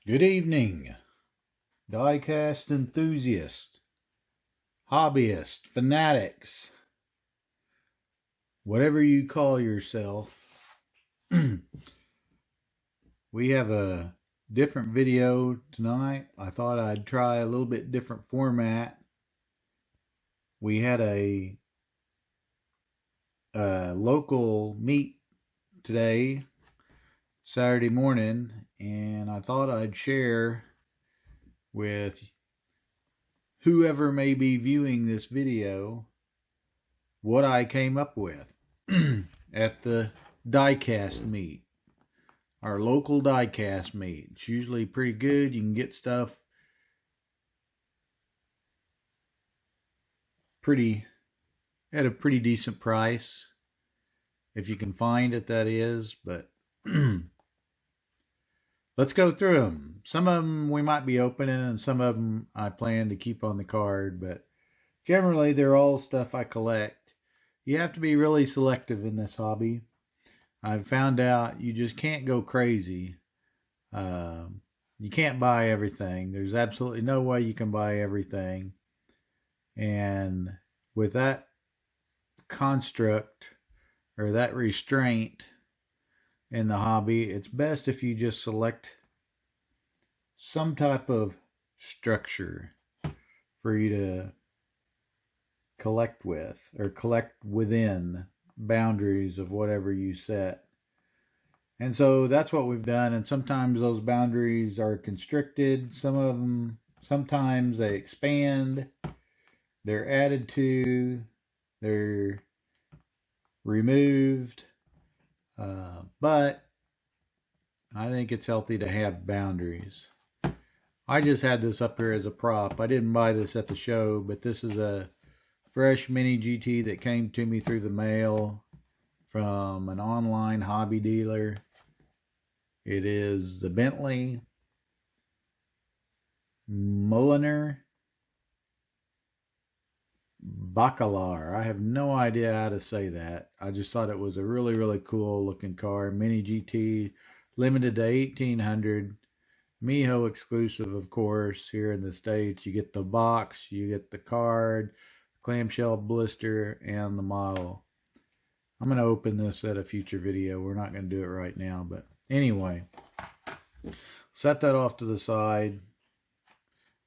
Good evening, diecast enthusiasts, hobbyists, fanatics, whatever you call yourself. We have a different video tonight. I thought I'd try a little bit different format. We had a local meet today, Saturday morning, and I thought I'd share with whoever may be viewing this video what I came up with at the Diecast meet, our local Diecast meet. It's usually pretty good. You can get stuff at a pretty decent price, if you can find it, that is. But let's go through them. Some of them we might be opening, and some of them I plan to keep on the card, but generally they're all stuff I collect. You have to be really selective in this hobby. I've found out you just can't go crazy. You can't buy everything. There's absolutely no way you can buy everything. And with that construct or that restraint in the hobby, it's best if you just select some type of structure for you to collect with, or collect within boundaries of whatever you set. And so that's what we've done. And sometimes those boundaries are constricted. Some of them, sometimes they expand, they're added to, they're removed. But I think it's healthy to have boundaries. I just had this up here as a prop. I didn't buy this at the show, but this is a fresh mini GT that came to me through the mail from an online hobby dealer. It is the Bentley Mulliner Bacalar. I have no idea how to say that. I just thought it was a really, really cool looking car. Mini GT, limited to 1,800. Miho exclusive, of course, here in the States. You get the box, you get the card, clamshell blister, and the model. I'm going to open this at a future video. We're not going to do it right now, but anyway, set that off to the side.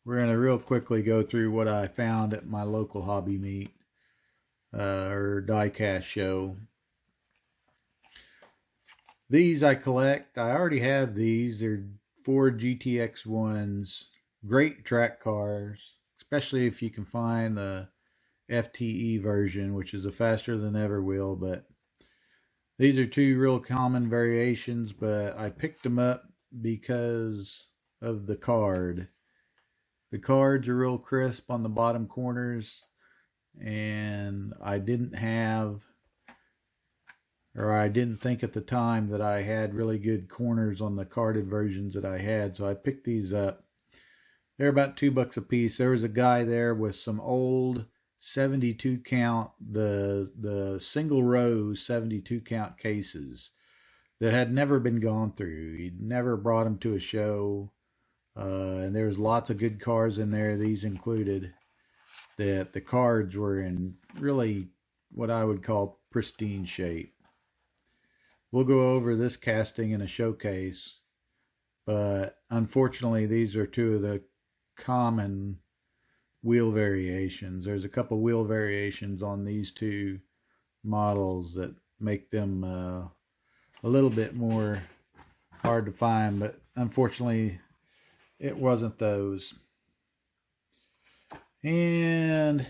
We're going to real quickly go through what I found at my local hobby meet or diecast show. These I collect. I already have these. They're Ford GTX1s. Great track cars, especially if you can find the FTE version, which is a faster than ever wheel. But these are two real common variations, but I picked them up because of the card. The cards are real crisp on the bottom corners, and I didn't think at the time that I had really good corners on the carded versions that I had, so I picked these up. They're about $2 a piece. There was a guy there with some old 72 count, the single row 72 count cases that had never been gone through. He'd never brought them to a show. And there's lots of good cards in there, these included, that the cards were in really what I would call pristine shape. We'll go over this casting in a showcase, but unfortunately these are two of the common wheel variations. There's a couple wheel variations on these two models that make them a little bit more hard to find, but unfortunately it wasn't those. And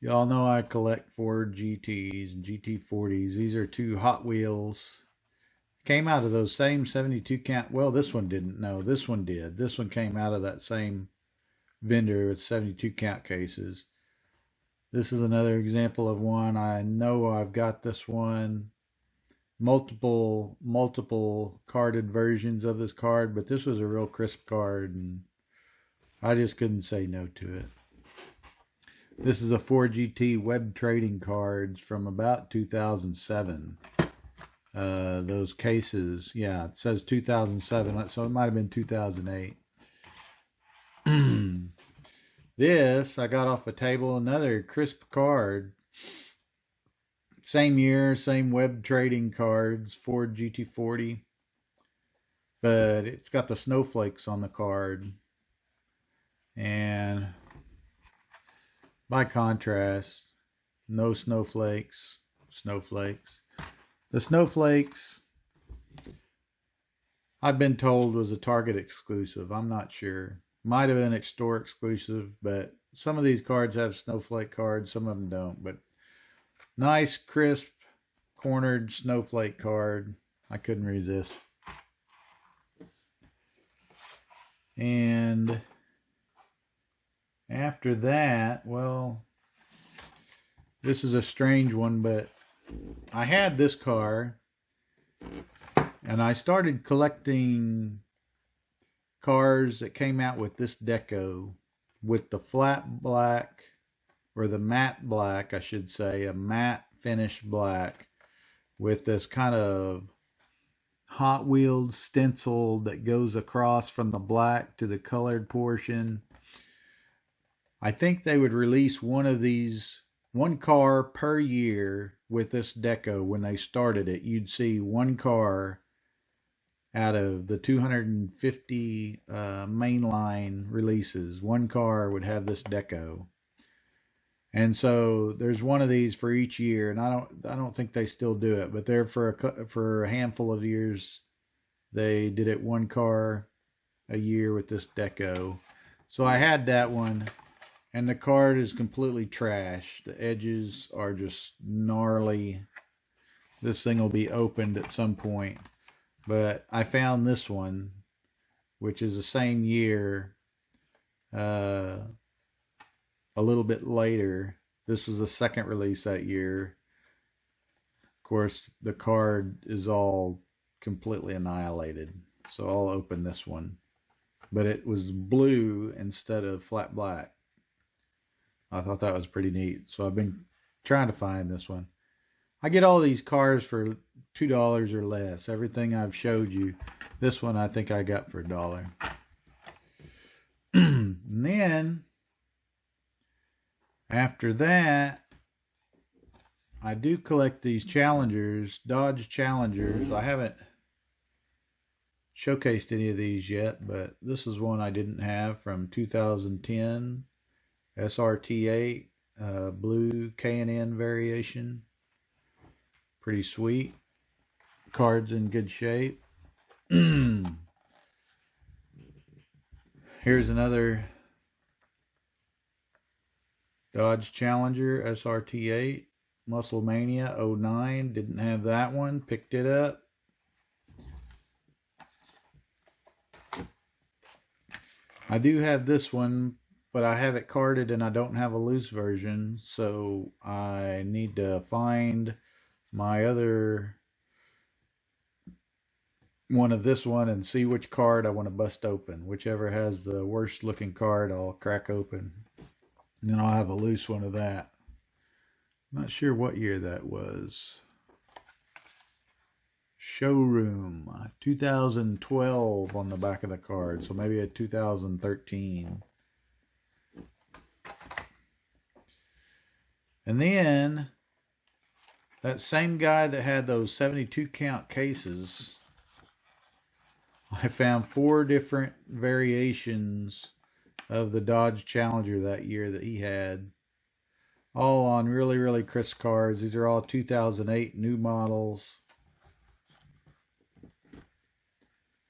y'all know I collect Ford GTs and GT40s. These are two Hot Wheels. Came out of those same 72 count. Well, this one didn't. No, this one did. This one came out of that same vendor with 72 count cases. This is another example of one. I know I've got this one. Multiple carded versions of this card, but this was a real crisp card, and I just couldn't say no to it. This is a 4GT web trading cards from about 2007. those cases. Yeah, it says 2007, so it might have been 2008. This, I got off a table, another crisp card. Same year, same web trading cards, Ford GT40. But it's got the snowflakes on the card. And by contrast, no snowflakes, snowflakes. The snowflakes, I've been told, was a Target exclusive. I'm not sure. Might have been a store exclusive, but some of these cards have snowflake cards, some of them don't. But nice, crisp, cornered snowflake card. I couldn't resist. And after that, well, this is a strange one, but I had this car and I started collecting cars that came out with this deco, with the flat black, or the matte black, I should say, a matte finish black with this kind of Hot Wheels stencil that goes across from the black to the colored portion. I think they would release one of these, one car per year with this deco. When they started it, you'd see one car out of the 250 mainline releases. One car would have this deco. And so there's one of these for each year, and I don't think they still do it, but there for a handful of years they did it one car a year with this deco. So I had that one, and the card is completely trash. The edges are just gnarly. This thing will be opened at some point. But I found this one, which is the same year, a little bit later. This was the second release that year. Of course, the card is all completely annihilated. So I'll open this one. But it was blue instead of flat black. I thought that was pretty neat. So I've been trying to find this one. I get all these cars for $2 or less. Everything I've showed you. This one I think I got for $1. And then after that, I do collect these Challengers, Dodge Challengers. I haven't showcased any of these yet, but this is one I didn't have from 2010. SRT8, blue K&N variation. Pretty sweet. Cards in good shape. Here's another Dodge Challenger SRT8, Muscle Mania 09. Didn't have that one. Picked it up. I do have this one, but I have it carded and I don't have a loose version, so I need to find my other one of this one and see which card I want to bust open. Whichever has the worst looking card, I'll crack open. And then I'll have a loose one of that. I'm not sure what year that was. Showroom 2012 on the back of the card, so maybe a 2013. And then that same guy that had those 72 count cases, I found 4 different variations of the Dodge Challenger that year that he had, all on really, really crisp cars. These are all 2008 new models.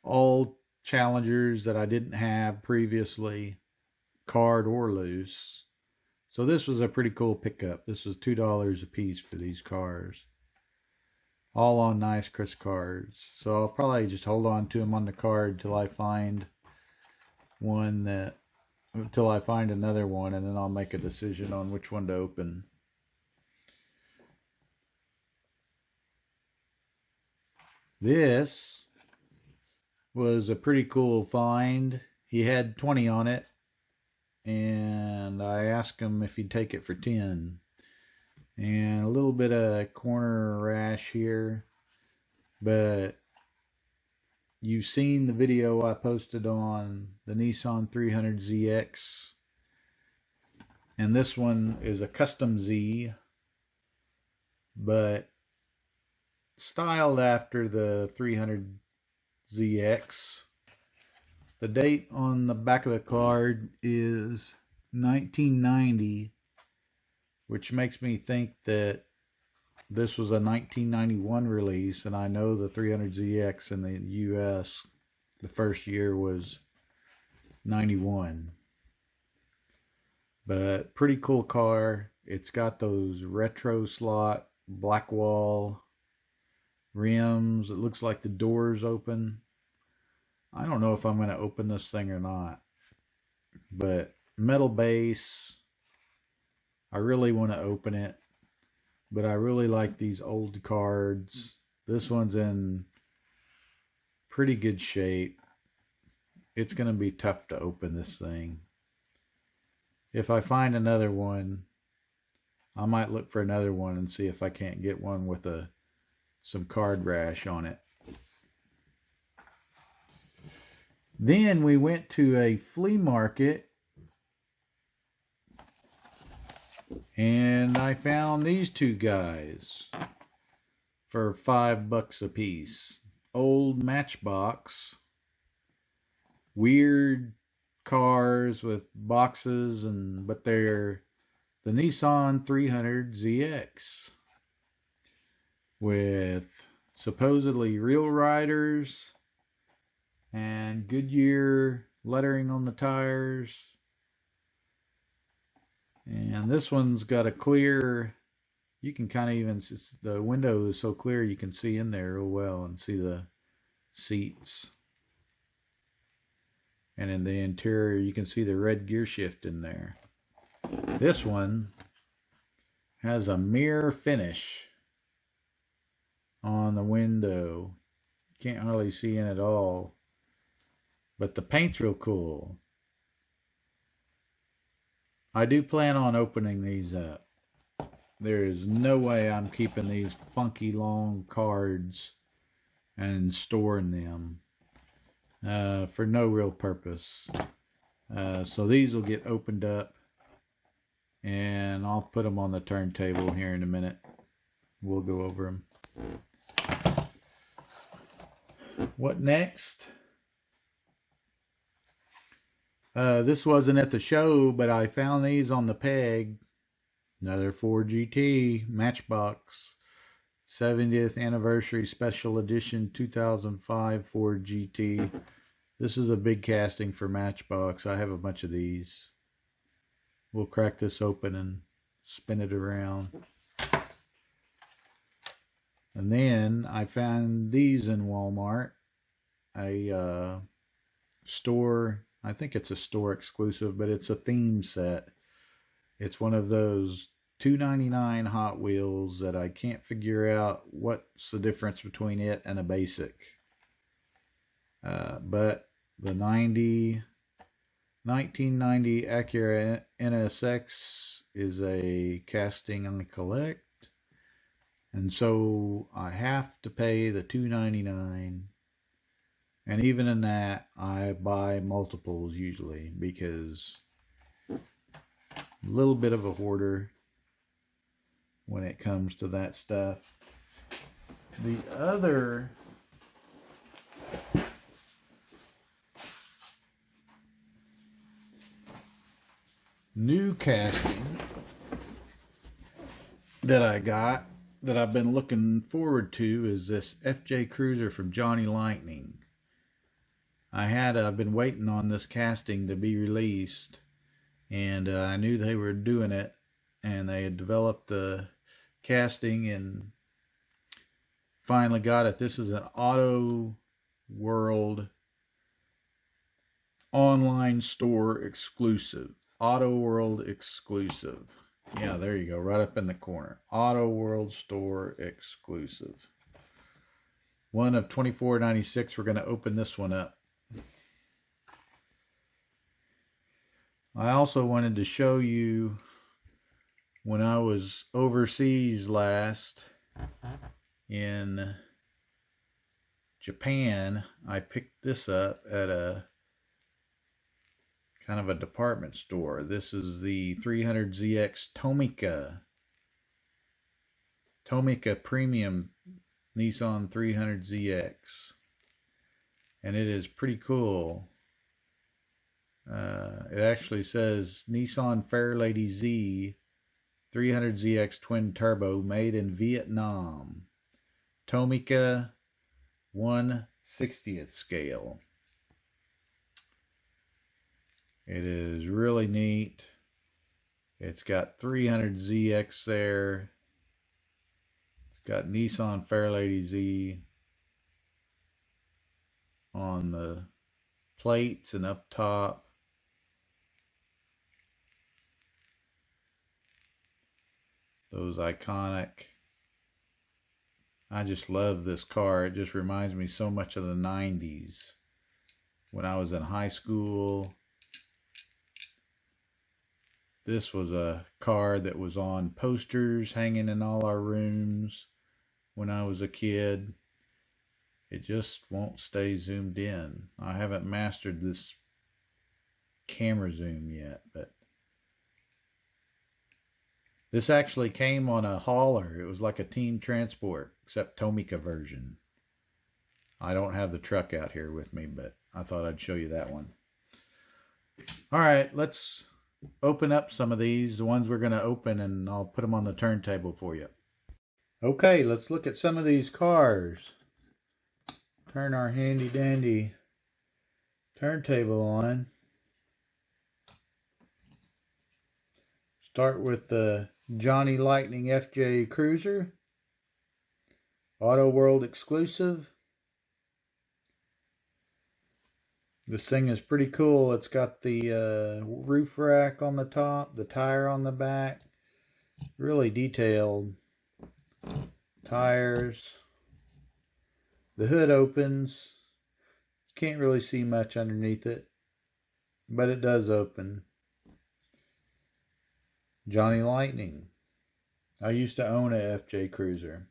All Challengers that I didn't have previously, card or loose. So this was a pretty cool pickup. This was $2 a piece for these cars. All on nice crisp cards. So I'll probably just hold on to them on the card till I find one that, until I find another one, and then I'll make a decision on which one to open. This was a pretty cool find. He had 20 on it, and I asked him if he'd take it for 10. And a little bit of corner rash here. but you've seen the video I posted on the Nissan 300ZX, and this one is a custom Z, but styled after the 300ZX. The date on the back of the card is 1990, which makes me think that this was a 1991 release, and I know the 300ZX in the US, the first year was 91. But pretty cool car. It's got those retro slot black wall rims. It looks like the doors open. I don't know if I'm going to open this thing or not, but metal base. I really want to open it, but I really like these old cards. This one's in pretty good shape. It's going to be tough to open this thing. If I find another one, I might look for another one and see if I can't get one with some card rash on it. Then we went to a flea market, and I found these two guys for $5 a piece. Old Matchbox, weird cars with boxes, but they're the Nissan 300ZX with supposedly real riders and Goodyear lettering on the tires. And this one's got a clear, you can kind of even, the window is so clear you can see in there real well and see the seats. And in the interior you can see the red gear shift in there. This one has a mirror finish on the window. Can't hardly see in at all, but the paint's real cool. I do plan on opening these up. There is no way I'm keeping these funky long cards and storing them for no real purpose. So these will get opened up, and I'll put them on the turntable here in a minute. We'll go over them. What next? This wasn't at the show, but I found these on the peg. Another Ford GT Matchbox 70th Anniversary Special Edition 2005 Ford GT. This is a big casting for Matchbox. I have a bunch of these. We'll crack this open and spin it around. And then I found these in Walmart. A store, I think it's a store exclusive, but it's a theme set. It's one of those $2.99 Hot Wheels that I can't figure out what's the difference between it and a basic. But the 1990 Acura NSX is a casting on collect. And so I have to pay the $2.99. And even in that, I buy multiples usually because a little bit of a hoarder when it comes to that stuff. The other new casting that I got that I've been looking forward to is this FJ Cruiser from Johnny Lightning. I've been waiting on this casting to be released, and I knew they were doing it, and they had developed the casting and finally got it. This is an Auto World online store exclusive. Auto World exclusive. Yeah, there you go, right up in the corner. Auto World store exclusive. One of $24.96. We're going to open this one up. I also wanted to show you when I was overseas last in Japan. I picked this up at a kind of a department store. This is the 300ZX Tomica Premium Nissan 300ZX. And it is pretty cool. It actually says Nissan Fairlady Z 300ZX Twin Turbo, made in Vietnam. Tomica 1/60th scale. It is really neat. It's got 300ZX there. It's got Nissan Fairlady Z on the plates and up top. Those iconic. I just love this car. It just reminds me so much of the 90s. When I was in high school, this was a car that was on posters hanging in all our rooms when I was a kid. It just won't stay zoomed in. I haven't mastered this camera zoom yet, but this actually came on a hauler. It was like a team transport, except Tomica version. I don't have the truck out here with me, but I thought I'd show you that one. All right, let's open up some of these, the ones we're going to open, and I'll put them on the turntable for you. Okay, let's look at some of these cars. Turn our handy dandy turntable on. Start with the Johnny Lightning FJ Cruiser, Auto World exclusive. This thing is pretty cool. It's got the roof rack on the top, the tire on the back, really detailed tires. The hood opens. Can't really see much underneath it, but it does open. Johnny Lightning. I used to own a FJ Cruiser.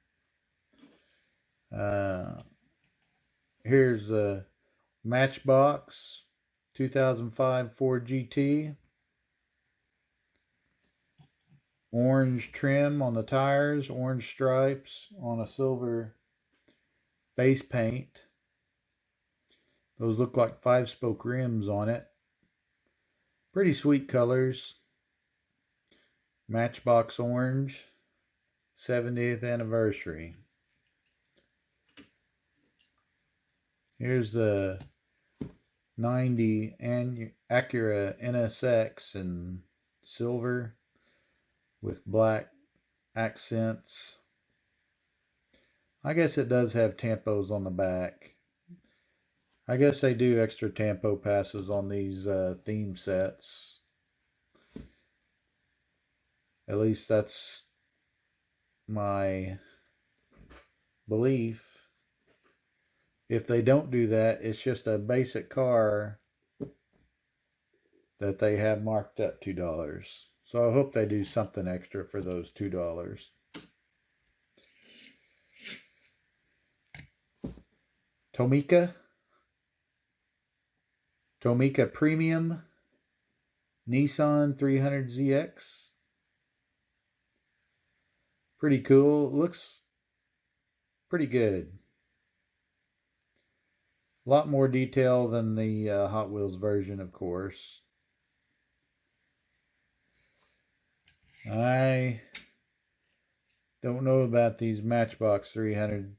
Here's a Matchbox 2005 Ford GT. Orange trim on the tires, orange stripes on a silver base paint. Those look like 5-spoke rims on it. Pretty sweet colors. Matchbox orange, 70th anniversary. Here's the 90 Acura NSX in silver with black accents. I guess it does have tampos on the back. I guess they do extra tampo passes on these theme sets. At least that's my belief. If they don't do that, it's just a basic car that they have marked up $2. So I hope they do something extra for those $2. Tomica Premium Nissan 300ZX. Pretty cool. Looks pretty good. A lot more detail than the Hot Wheels version, of course. I don't know about these Matchbox 300ZXs.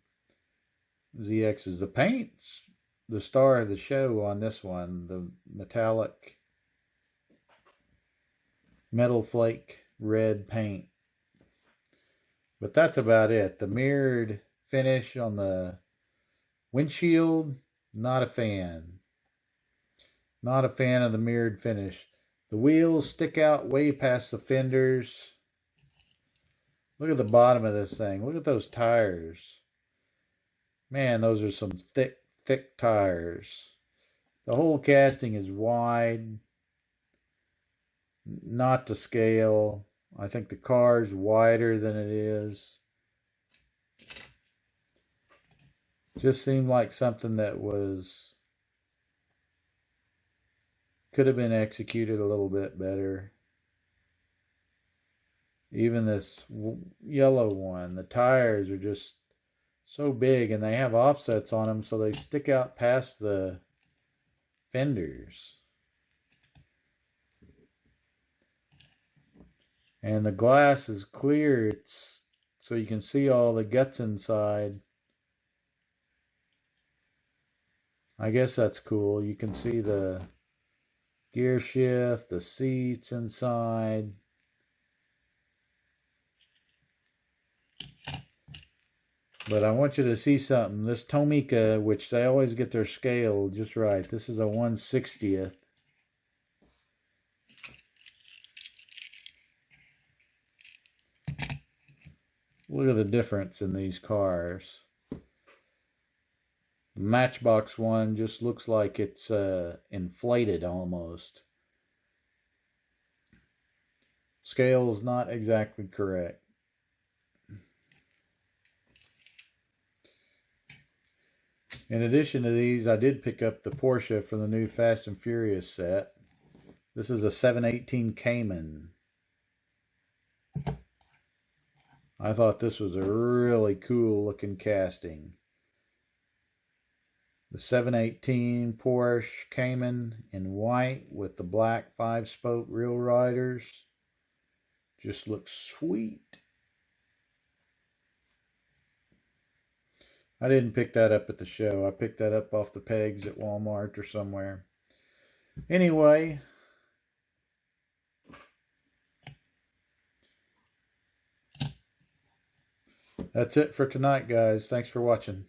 The paint's the star of the show on this one. The metallic metal flake red paint. But that's about it. The mirrored finish on the windshield, not a fan. Not a fan of the mirrored finish. The wheels stick out way past the fenders. Look at the bottom of this thing. Look at those tires. Man, those are some thick tires. The whole casting is wide. Not to scale. I think the car's wider than it is. Just seemed like something that could have been executed a little bit better. Even this yellow one, the tires are just so big and they have offsets on them so they stick out past the fenders. And the glass is clear, it's so you can see all the guts inside. I guess that's cool. You can see the gear shift, the seats inside. But I want you to see something. This Tomica, which they always get their scale just right. This is a 1/60th. Look at the difference in these cars. The Matchbox one just looks like it's inflated almost. Scale's not exactly correct. In addition to these, I did pick up the Porsche from the new Fast and Furious set. This is a 718 Cayman. I thought this was a really cool looking casting. The 718 Porsche Cayman in white with the black 5-spoke real riders. Just looks sweet. I didn't pick that up at the show. I picked that up off the pegs at Walmart or somewhere. Anyway, that's it for tonight, guys. Thanks for watching.